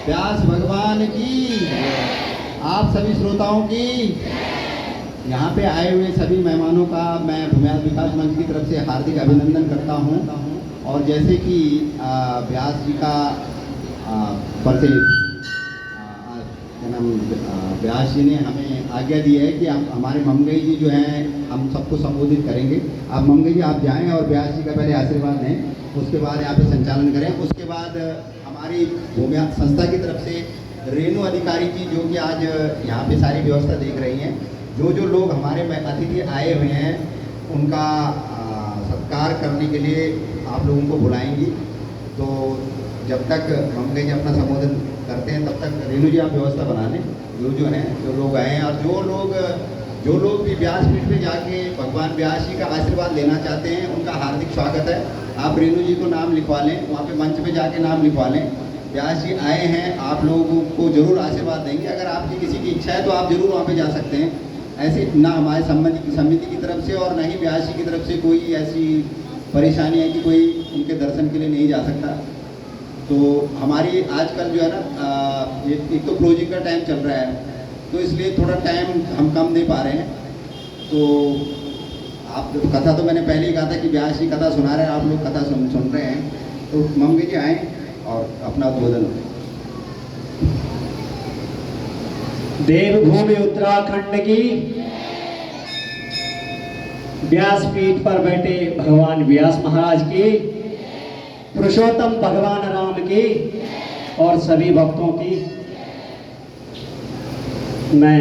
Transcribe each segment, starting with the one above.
व्यास भगवान की, आप सभी श्रोताओं की, यहाँ पे आए हुए सभी मेहमानों का मैं भूमिहार विकास मंच की तरफ से हार्दिक अभिनंदन करता हूँ। और जैसे कि व्यास जी का पर से क्या नाम व्यास जी ने हमें आज्ञा दी है कि आप हमारे ममगई जी जो हैं हम सबको संबोधित करेंगे। आप ममगई जी आप जाएं और व्यास जी का पहले आशीर्वाद दें, उसके बाद यहाँ पे संचालन करें। उसके बाद हमारी भूमिहार संस्था की तरफ से रेणु अधिकारी जी जो कि आज यहाँ पे सारी व्यवस्था देख रही हैं, जो लोग हमारे अतिथि आए हुए हैं उनका सत्कार करने के लिए आप लोगों को बुलाएंगी। तो जब तक ममगई जी अपना संबोधन करते हैं तब तक रेणु जी आप व्यवस्था बना लें। जो हैं जो लोग आए हैं और जो लोग भी व्यासपीठ पे जाके भगवान व्यास जी का आशीर्वाद लेना चाहते हैं उनका हार्दिक स्वागत है। आप रेणु जी को नाम लिखवा लें, वहाँ पे मंच पे जाके नाम लिखवा लें। व्यास जी आए हैं, आप लोगों को जरूर आशीर्वाद देंगे। अगर आपकी किसी की इच्छा है तो आप जरूर वहाँ पे जा सकते हैं। ऐसे ना हमारे समिति की तरफ से और ना ही व्यास जी की तरफ से कोई ऐसी परेशानी है कि कोई उनके दर्शन के लिए नहीं जा सकता। तो हमारी आजकल जो है ना एक तो क्लोजिंग का टाइम चल रहा है, तो इसलिए थोड़ा टाइम हम कम दे पा रहे हैं। तो आप कथा तो मैंने पहले ही कहा था कि व्यास जी कथा सुना रहे हैं, आप लोग कथा सुन रहे हैं। तो ममगई जी आएँ और अपना उद्बोधन। देवभूमि उत्तराखंड की, व्यासपीठ पर बैठे भगवान व्यास महाराज की, पुरुषोत्तम भगवान राम की और सभी भक्तों की मैं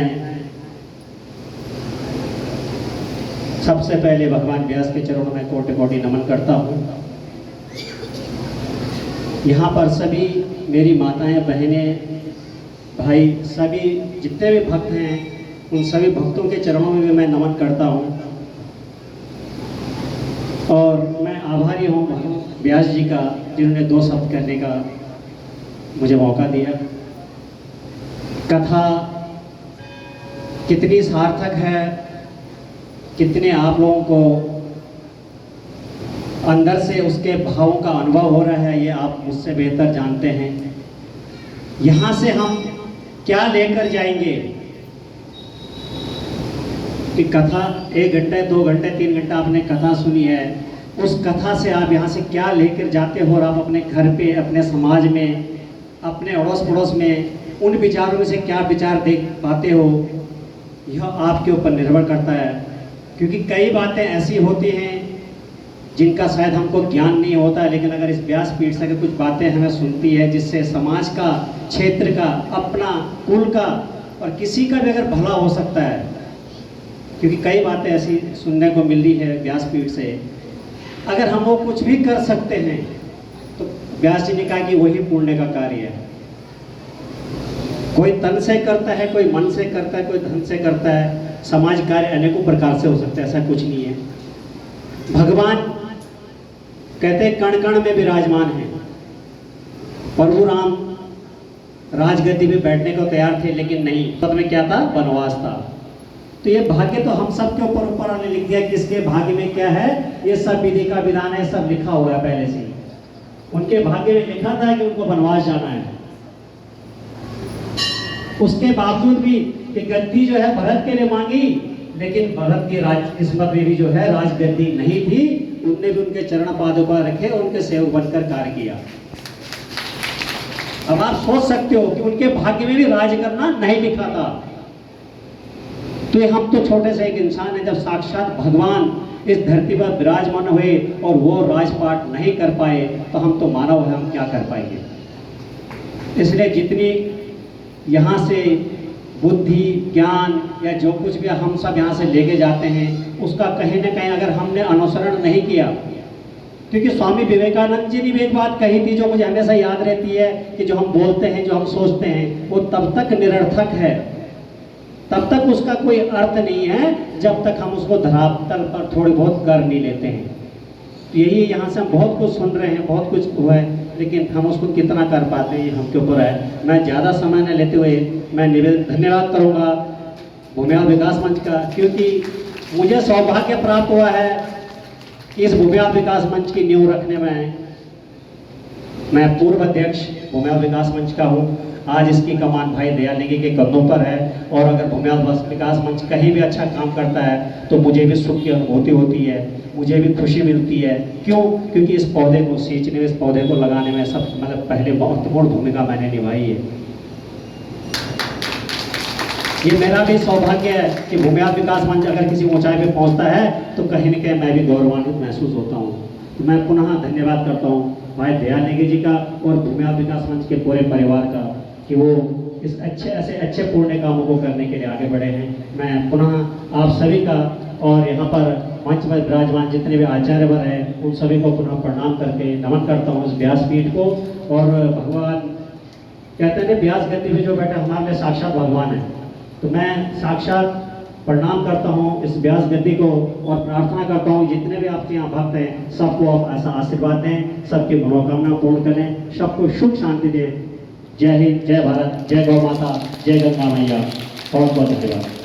सबसे पहले भगवान व्यास के चरणों में कोटि कोटि नमन करता हूँ। यहाँ पर सभी मेरी माताएं, बहनें, भाई, सभी जितने भी भक्त हैं उन सभी भक्तों के चरणों में भी मैं नमन करता हूँ। और मैं आभारी हूँ व्यास जी का जिन्होंने 2 शब्द कहने का मुझे मौका दिया। कथा कितनी सार्थक है, कितने आप लोगों को अंदर से उसके भावों का अनुभव हो रहा है, ये आप मुझसे बेहतर जानते हैं। यहाँ से हम क्या लेकर जाएंगे कि कथा 1 घंटे 2 घंटे 3 घंटा आपने कथा सुनी है, उस कथा से आप यहाँ से क्या लेकर जाते हो और आप अपने घर पे, अपने समाज में, अपने अड़ोस पड़ोस में उन विचारों में से क्या विचार देख पाते हो, यह आपके ऊपर निर्भर करता है। क्योंकि कई बातें ऐसी होती हैं जिनका शायद हमको ज्ञान नहीं होता है, लेकिन अगर इस व्यासपीठ से कुछ बातें हमें सुनती है जिससे समाज का, क्षेत्र का, अपना, कुल का और किसी का भी अगर भला हो सकता है, क्योंकि कई बातें ऐसी सुनने को मिल रही है व्यासपीठ से। अगर हम वो कुछ भी कर सकते हैं तो व्यास जी ने कहा कि वही पुण्य का कार्य है। कोई तन से करता है, कोई मन से करता है, कोई धन से करता है। समाज कार्य अनेकों प्रकार से हो सकता है, ऐसा कुछ नहीं है। भगवान कहते हैं कण कण में विराजमान है। प्रभु राम राजगद्दी में बैठने को तैयार थे, लेकिन नहीं, पद में क्या था? वनवास था। तो ये भाग्य तो हम सब के ऊपर वाले लिख दिया, किसके भाग्य में क्या है, ये सब विधि का विधान है, सब लिखा हुआ है पहले से। उनके भाग्य में लिखा था कि उनको वनवास जाना है। उसके बावजूद भी कि गद्दी जो है भरत के लिए मांगी, लेकिन भरत की राज किस्मत में भी जो है राजगद्दी नहीं थी। उनने भी उनके चरण पादुका रखे और उनके सेवक बनकर कार्य किया। अब आप सोच सकते हो कि उनके भाग्य में भी राज करना नहीं लिखा था। तो ये हम तो छोटे से एक इंसान है, जब साक्षात भगवान इस धरती पर विराजमान हुए और वो राजपाट नहीं कर पाए तो हम तो मानव है, हम क्या कर पाएंगे। इसलिए जितनी यहाँ से बुद्धि, ज्ञान या जो कुछ भी हम सब यहाँ से लेके जाते हैं, उसका कहीं ना कहीं अगर हमने अनुसरण नहीं किया, क्योंकि स्वामी विवेकानंद जी ने भी एक बात कही थी जो मुझे हमेशा याद रहती है कि जो हम बोलते हैं, जो हम सोचते हैं, वो तब तक निरर्थक है, तब तक उसका कोई अर्थ नहीं है, जब तक हम उसको धरातल पर थोड़ी बहुत कर नहीं लेते हैं। तो यही यहाँ से हम बहुत कुछ सुन रहे हैं, बहुत कुछ हुआ है, लेकिन हम उसको कितना कर पाते हैं ये हमके ऊपर है। मैं ज़्यादा समय न लेते हुए मैं धन्यवाद करूँगा भूमिहार विकास मंच का, क्योंकि मुझे सौभाग्य प्राप्त हुआ है कि इस भूमिहार विकास मंच की नींव रखने में मैं पूर्व अध्यक्ष भूमियाल विकास मंच का हूँ। आज इसकी कमान भाई दयाल नेगी के कंधों पर है और अगर भूमियाल विकास मंच कहीं भी अच्छा काम करता है तो मुझे भी सुख की अनुभूति होती है, मुझे भी खुशी मिलती है। क्यों? क्योंकि इस पौधे को सींचने में, इस पौधे को लगाने में सब मतलब पहले महत्वपूर्ण भूमिका मैंने निभाई है। ये मेरा भी सौभाग्य है कि भूमियाल विकास मंच अगर किसी ऊंचाई पे पहुंचता है तो कहीं न कहीं मैं भी गौरवान्वित महसूस होता हूँ। तो मैं पुनः धन्यवाद करता हूँ भाई दयाल नेगी जी का और भूमियाल विकास मंच के पूरे परिवार का कि वो इस ऐसे अच्छे पुण्य कामों को करने के लिए आगे बढ़े हैं। मैं पुनः आप सभी का और यहाँ पर मंच में विराजमान जितने भी आचार्यवर हैं उन सभी को पुनः प्रणाम करके नमन करता हूँ इस व्यासपीठ को। और भगवान कहते हैं व्यास गद्दी में जो बैठा हमारे लिए साक्षात भगवान है, तो मैं साक्षात प्रणाम करता हूँ इस व्यास गद्दी को और प्रार्थना करता हूँ जितने भी आपके यहाँ भक्त हैं सबको आप ऐसा आशीर्वाद दें, सबकी मनोकामना पूर्ण करें, सबको सुख शांति दें। जय हिंद, जय भारत, जय गौ माता, जय गंगा मैया। बहुत बहुत धन्यवाद।